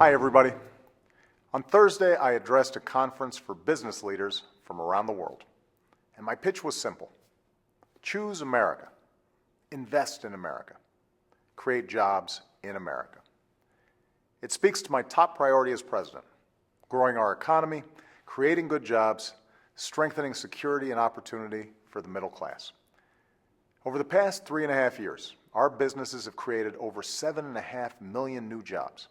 Hi, everybody. On Thursday, I addressed a conference for business leaders from around the world. And my pitch was simple. Choose America. Invest in America. Create jobs in America. It speaks to my top priority as president: growing our economy, creating good jobs, strengthening security and opportunity for the middle class. Over the past 3.5 years, our businesses have created over 7.5 million new jobs.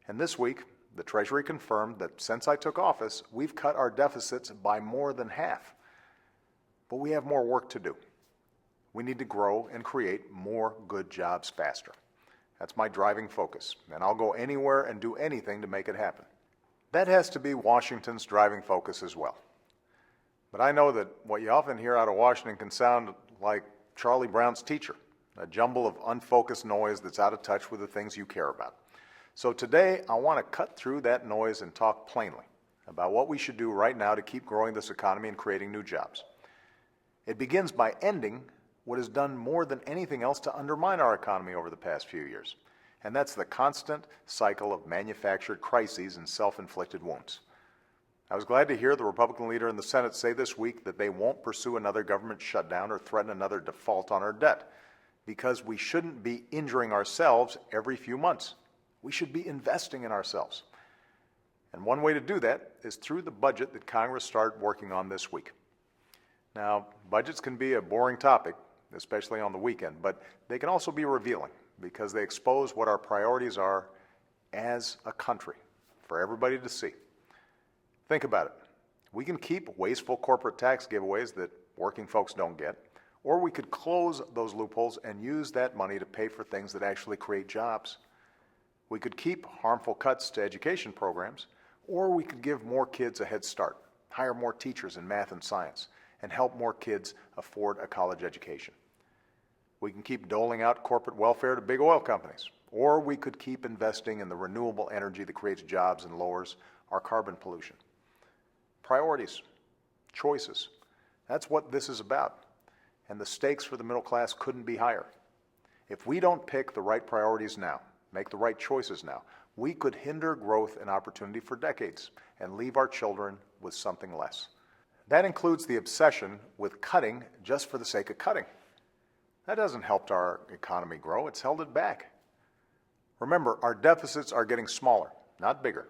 And this week, the Treasury confirmed that since I took office, we've cut our deficits by more than half. But we have more work to do. We need to grow and create more good jobs faster. That's my driving focus, and I'll go anywhere and do anything to make it happen. That has to be Washington's driving focus as well. But I know that what you often hear out of Washington can sound like Charlie Brown's teacher, a jumble of unfocused noise that's out of touch with the things you care about. So today, I want to cut through that noise and talk plainly about what we should do right now to keep growing this economy and creating new jobs. It begins by ending what has done more than anything else to undermine our economy over the past few years, and that's the constant cycle of manufactured crises and self-inflicted wounds. I was glad to hear the Republican leader in the Senate say this week that they won't pursue another government shutdown or threaten another default on our debt, because we shouldn't be injuring ourselves every few months. We should be investing in ourselves. And one way to do that is through the budget that Congress started working on this week. Now, budgets can be a boring topic, especially on the weekend, but they can also be revealing because they expose what our priorities are as a country for everybody to see. Think about it. We can keep wasteful corporate tax giveaways that working folks don't get, or we could close those loopholes and use that money to pay for things that actually create jobs. We could keep harmful cuts to education programs, or we could give more kids a head start, hire more teachers in math and science, and help more kids afford a college education. We can keep doling out corporate welfare to big oil companies, or we could keep investing in the renewable energy that creates jobs and lowers our carbon pollution. Priorities, choices, that's what this is about. And the stakes for the middle class couldn't be higher. If we don't pick the right priorities now, make the right choices now, we could hinder growth and opportunity for decades and leave our children with something less. That includes the obsession with cutting just for the sake of cutting. That doesn't help our economy grow, it's held it back. Remember, our deficits are getting smaller, not bigger.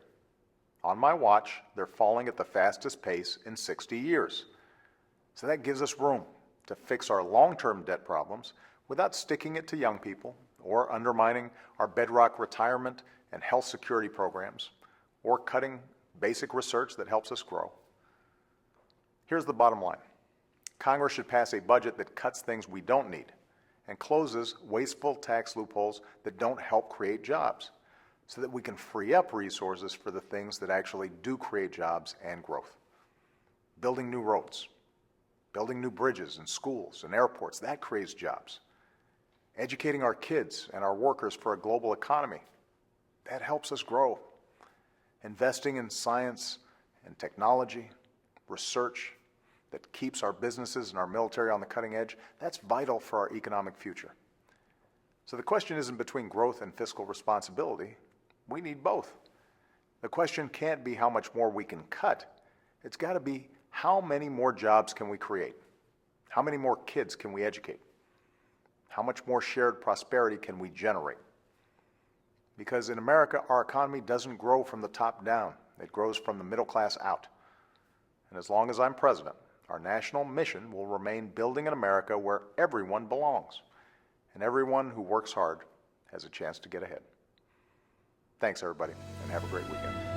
On my watch, they're falling at the fastest pace in 60 years. So that gives us room to fix our long-term debt problems without sticking it to young people, or undermining our bedrock retirement and health security programs, or cutting basic research that helps us grow. Here's the bottom line. Congress should pass a budget that cuts things we don't need and closes wasteful tax loopholes that don't help create jobs, so that we can free up resources for the things that actually do create jobs and growth. Building new roads, building new bridges and schools and airports, that creates jobs. Educating our kids and our workers for a global economy, that helps us grow. Investing in science and technology, research that keeps our businesses and our military on the cutting edge, that's vital for our economic future. So the question isn't between growth and fiscal responsibility. We need both. The question can't be how much more we can cut. It's got to be how many more jobs can we create? How many more kids can we educate? How much more shared prosperity can we generate? Because in America, our economy doesn't grow from the top down. It grows from the middle class out. And as long as I'm president, our national mission will remain building an America where everyone belongs and everyone who works hard has a chance to get ahead. Thanks, everybody, and have a great weekend.